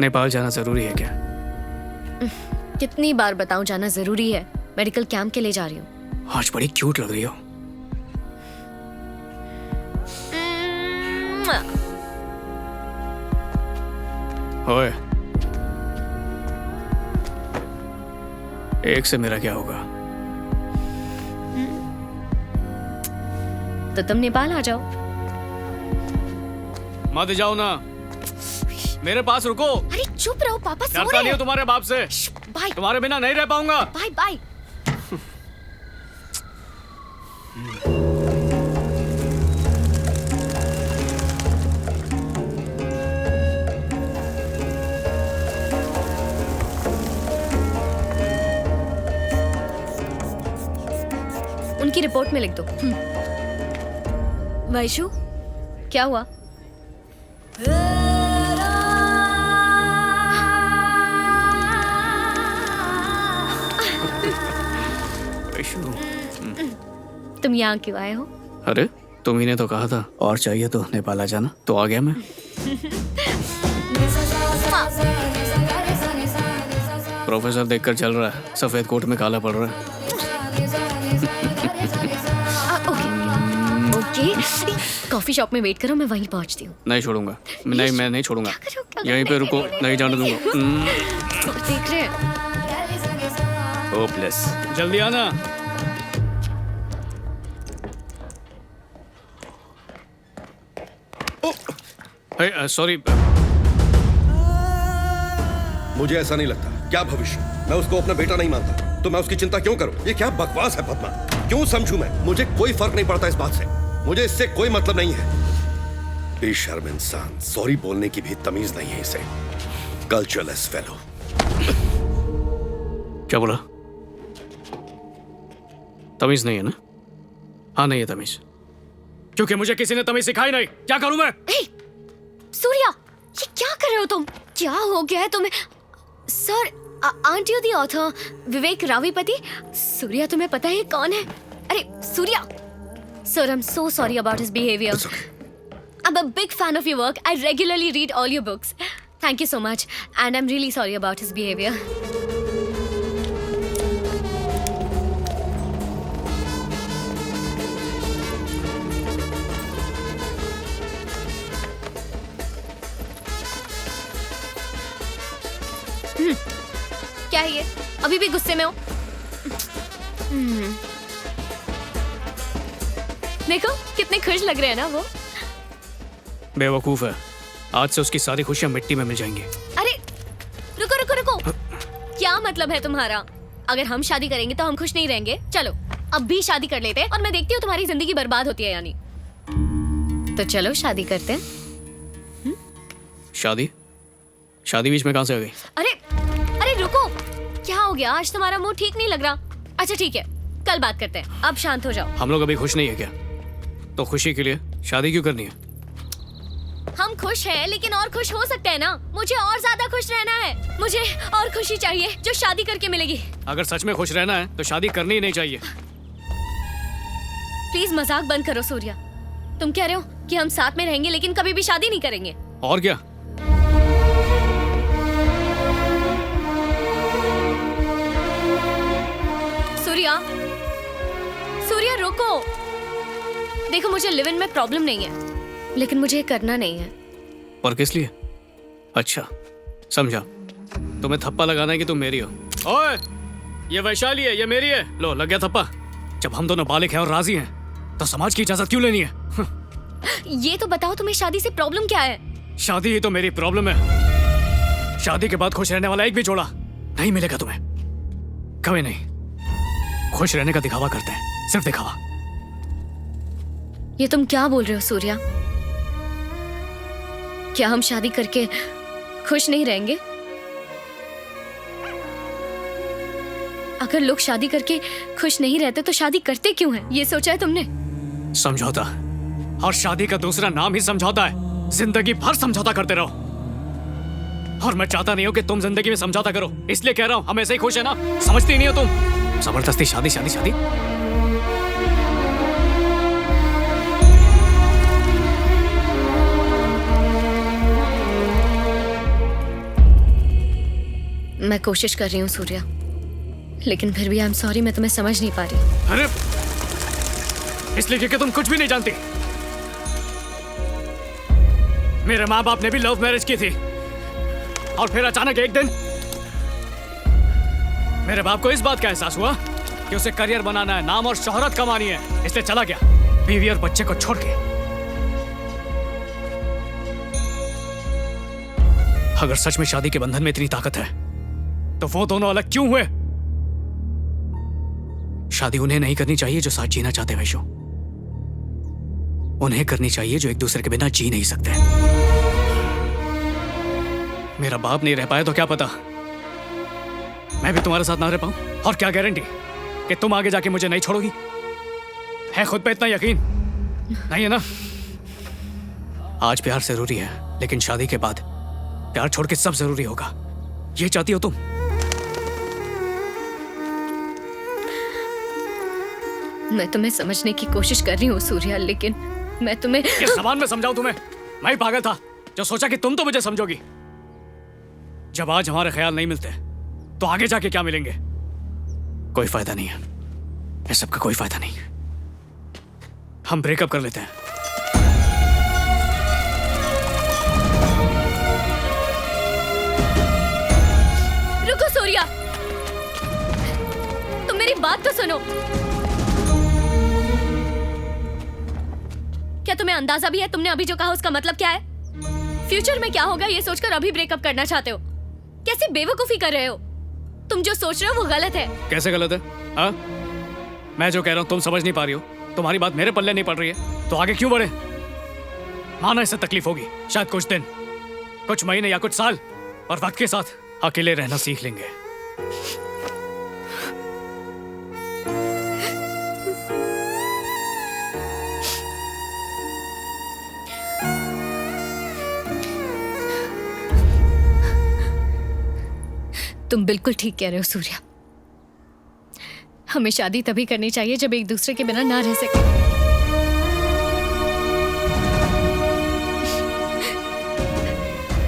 नेपाल जाना जरूरी है क्या? कितनी बार बताऊं जाना जरूरी है। मेडिकल कैंप के लिए जा रही हूँ। आज बड़ी क्यूट लग रही हो। ओए, एक से मेरा क्या होगा? तो तुम नेपाल आ जाओ। मत जाओ ना, मेरे पास रुको। अरे चुप रहो, पापा सो डरता रहे नहीं हो हैं। तुम्हारे बाप से। बाय तुम्हारे बिना नहीं रह पाऊंगा। Bye bye. उनकी रिपोर्ट में लिख दो। वैशु, क्या हुआ? तुम यहाँ क्यों आए हो? अरे तुम्ही ने तो कहा था और चाहिए तो नेपाल आ जाना, तो आ गया मैं। प्रोफेसर देखकर चल रहा है, सफेद कोट में काला पड़ रहा है। ओके, कॉफी शॉप में वेट करो, मैं वहीं पहुंचती हूँ। नहीं छोड़ूंगा, नहीं मैं नहीं छोड़ूंगा। यहीं पे रुको, नहीं जाने दूंगा। देख रहे हैं। होपलेस, जल्दी आना। सॉरी, मुझे ऐसा नहीं लगता। क्या भविष्य? मैं उसको अपना बेटा नहीं मानता, तो मैं उसकी चिंता क्यों करूं? ये क्या बकवास है पद्मा? क्यों समझूं मैं? मुझे कोई फर्क नहीं पड़ता इस बात से। मुझे इससे कोई मतलब नहीं है। बेशर्म इंसान, सॉरी बोलने की भी तमीज नहीं है इसे। कल्चरलेस फेलो। क्या बोला? तमीज नहीं है ना? हाँ नहीं है तमीज, क्योंकि मुझे किसी ने तमीज सिखाई नहीं। क्या करूं मैं? सूर्या, ये क्या कर रहे हो तुम? क्या हो गया है तुम्हें? Sir, aren't you the author Vivek Ravipati? Surya, तुम्हें पता है कौन है? अरे Surya, sir, I am so sorry about his behaviour. I'm a big fan of your work. I regularly read all your books. Thank you so much, and I'm really sorry about his behavior. क्या है ये? अभी भी गुस्से में हो? देखो कितने खुश लग रहे हैं ना वो। बेवकूफ है, आज से उसकी सारी खुशियां मिट्टी में मिल जाएंगी। अरे रुको रुको रुको, क्या मतलब है तुम्हारा? अगर हम शादी करेंगे तो हम खुश नहीं रहेंगे? चलो अब भी शादी कर लेते हैं और मैं देखती हूँ तुम्हारी जिंदगी बर्बाद होती है यानी। तो चलो शादी करते हैं। शादी? शादी बीच में कहां से आ गई? अरे अरे रुको, क्या हो गया? आज तुम्हारा मूड ठीक नहीं लग रहा? अच्छा ठीक है, कल बात करते हैं, अब शांत हो जाओ। हम लोग अभी खुश नहीं है क्या? तो खुशी के लिए शादी क्यों करनी है? हम खुश हैं, लेकिन और खुश हो सकते हैं ना। मुझे और ज्यादा खुश रहना है। मुझे और खुशी चाहिए जो शादी करके मिलेगी। अगर सच में खुश रहना है तो शादी करनी ही नहीं चाहिए। प्लीज मजाक बंद करो सूर्या। तुम कह रहे हो कि हम साथ में रहेंगे लेकिन कभी भी शादी नहीं करेंगे? और क्या? सूर्या, सूर्या रुको। देखो मुझे लिव इन में प्रॉब्लम नहीं है, लेकिन मुझे ये करना नहीं है। पर किस लिए? अच्छा समझा, तुम्हें थप्पा लगाना है कि तुम मेरी हो। ओए, ये वैशाली है, ये मेरी है। लो लग गया थप्पा। जब हम दोनों बालिग हैं और राजी हैं तो समाज की इजाजत क्यों लेनी है? ये तो बताओ तुम्हें शादी से प्रॉब्लम क्या है? शादी ही तो मेरी प्रॉब्लम है। शादी के बाद खुश रहने वाला एक भी जोड़ा नहीं मिलेगा तुम्हें, कभी नहीं। खुश रहने का दिखावा करते हैं, सिर्फ दिखावा। ये तुम क्या बोल रहे हो सूर्या? क्या हम शादी करके खुश नहीं रहेंगे? अगर लोग शादी करके खुश नहीं रहते तो शादी करते क्यों हैं? ये सोचा है तुमने? समझौता, और शादी का दूसरा नाम ही समझौता है। जिंदगी भर समझौता करते रहो, और मैं चाहता नहीं हूं कि तुम जिंदगी में समझौता करो। इसलिए कह रहा हूं, हम ऐसे ही खुश है ना। समझती नहीं हो तुम? जबरदस्ती शादी शादी शादी। मैं कोशिश कर रही हूँ सूर्या, लेकिन फिर भी आई एम सॉरी, मैं तुम्हें समझ नहीं पा रही। अरे इसलिए क्योंकि तुम कुछ भी नहीं जानती। मेरे माँ बाप ने भी लव मैरिज की थी और फिर अचानक एक दिन मेरे बाप को इस बात का एहसास हुआ कि उसे करियर बनाना है, नाम और शोहरत कमानी है, इसलिए चला गया बीवी और बच्चे को छोड़ के। अगर सच में शादी के बंधन में इतनी ताकत है तो वो दोनों अलग क्यों हुए? शादी उन्हें नहीं करनी चाहिए जो साथ जीना चाहते वैशु, उन्हें करनी चाहिए जो एक दूसरे के बिना जी नहीं सकते। मेरा बाप नहीं रह पाया तो क्या पता मैं भी तुम्हारे साथ ना रह पाऊं, और क्या गारंटी कि तुम आगे जाके मुझे नहीं छोड़ोगी? है खुद पे इतना यकीन नहीं है ना? आज प्यार जरूरी है, लेकिन शादी के बाद प्यार छोड़ के सब जरूरी होगा। ये चाहती हो तुम? मैं तुम्हें समझने की कोशिश कर रही हूँ सूर्या, लेकिन मैं तुम्हें किस जबान में समझाऊं तुम्हें? मैं ही पागल था जो सोचा कि तुम तो मुझे समझोगी। जब आज हमारे ख्याल नहीं मिलते तो आगे जाके क्या मिलेंगे? कोई फायदा नहीं है, इस सब का कोई फायदा नहीं। हम ब्रेकअप कर लेते हैं। रुको सूर्या, तुम मेरी बात तो सुनो। क्या तुम्हें अंदाजा भी है तुमने अभी जो कहा उसका मतलब क्या है? फ्यूचर में क्या होगा ये सोचकर अभी ब्रेकअप करना चाहते हो? कैसी बेवकूफी कर रहे हो? तुम जो सोच रहे हो वो गलत है। कैसे गलत है? हाँ, मैं जो कह रहा हूं तुम समझ नहीं पा रही हो, तुम्हारी बात मेरे पल्ले नहीं पड़ रही है, तो आगे क्यों बढ़े? माना इससे तकलीफ होगी, शायद कुछ दिन, कुछ महीने या कुछ साल, और वक्त के साथ अकेले रहना सीख लेंगे। तुम बिल्कुल ठीक कह रहे हो सूर्या, हमें शादी तभी करनी चाहिए जब एक दूसरे के बिना ना रह सके।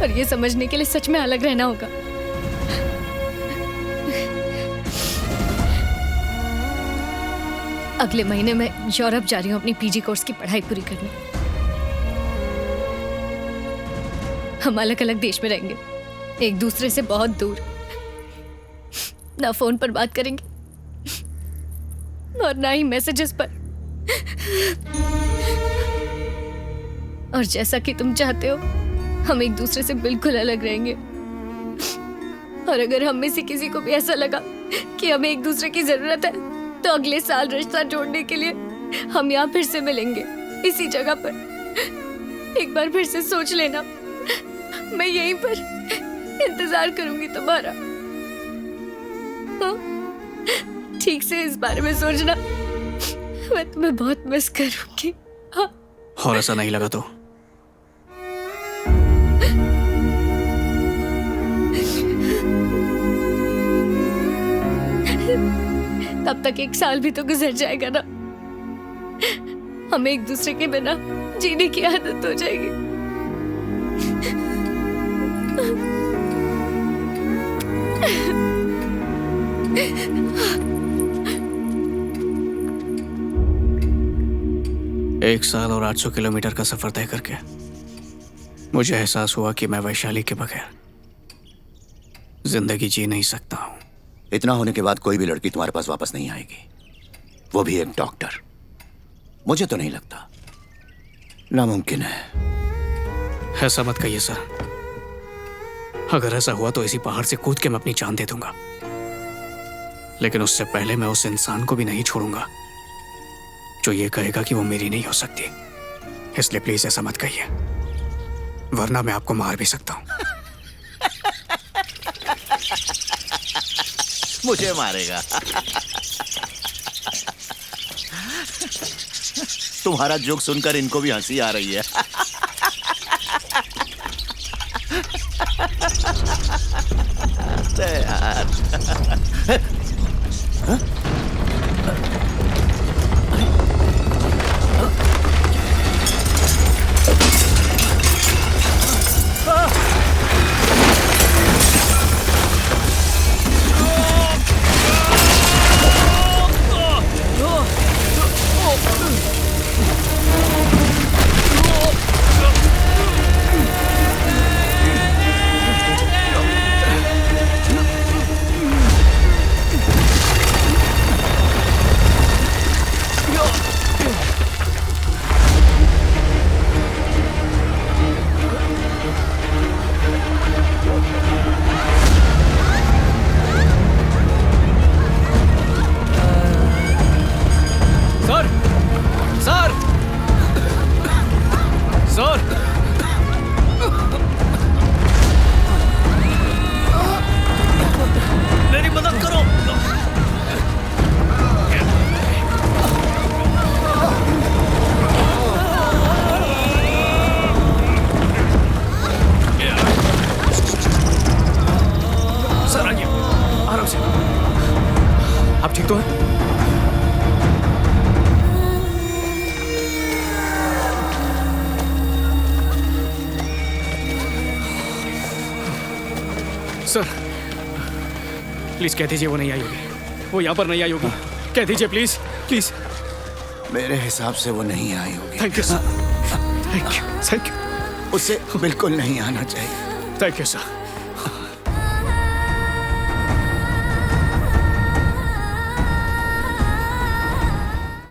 और ये समझने के लिए सच में अलग रहना होगा। अगले महीने मैं यूरोप जा रही हूँ अपनी पीजी कोर्स की पढ़ाई पूरी करने। हम अलग अलग देश में रहेंगे, एक दूसरे से बहुत दूर, ना फोन पर बात करेंगे और ना ही मैसेजेस पर। और जैसा कि तुम चाहते हो हम एक दूसरे से बिल्कुल अलग रहेंगे। और अगर हम में से किसी को भी ऐसा लगा कि हमें एक दूसरे की जरूरत है तो अगले साल रिश्ता जोड़ने के लिए हम यहाँ फिर से मिलेंगे, इसी जगह पर। एक बार फिर से सोच लेना, मैं यहीं पर इंतजार करूंगी तुम्हारा। हाँ? ठीक से इस बारे में सोचना, मैं तुम्हें बहुत मिस करूंगी। हाँ? और ऐसा नहीं लगा तो? तब तक एक साल भी तो गुजर जाएगा ना, हमें एक दूसरे के बिना जीने की आदत हो जाएगी। एक साल और 800 किलोमीटर का सफर तय करके मुझे एहसास हुआ कि मैं वैशाली के बगैर जिंदगी जी नहीं सकता हूं। इतना होने के बाद कोई भी लड़की तुम्हारे पास वापस नहीं आएगी, वो भी एक डॉक्टर। मुझे तो नहीं लगता, नामुमकिन है। ऐसा मत कहिए सर, अगर ऐसा हुआ तो इसी पहाड़ से कूद के मैं अपनी जान दे दूंगा, लेकिन उससे पहले मैं उस इंसान को भी नहीं छोड़ूंगा जो ये कहेगा कि वो मेरी नहीं हो सकती। इसलिए प्लीज ऐसा मत कहिए, वरना मैं आपको मार भी सकता हूं। मुझे मारेगा? तुम्हारा जोक सुनकर इनको भी हंसी आ रही है। यार। सर प्लीज कह दीजिए वो नहीं आई होगी, वो यहाँ पर नहीं आई होगी, कह दीजिए प्लीज प्लीज। मेरे हिसाब से वो नहीं आई होगी। Thank you sir, thank you, thank you, उसे बिल्कुल नहीं आना चाहिए। Thank you sir.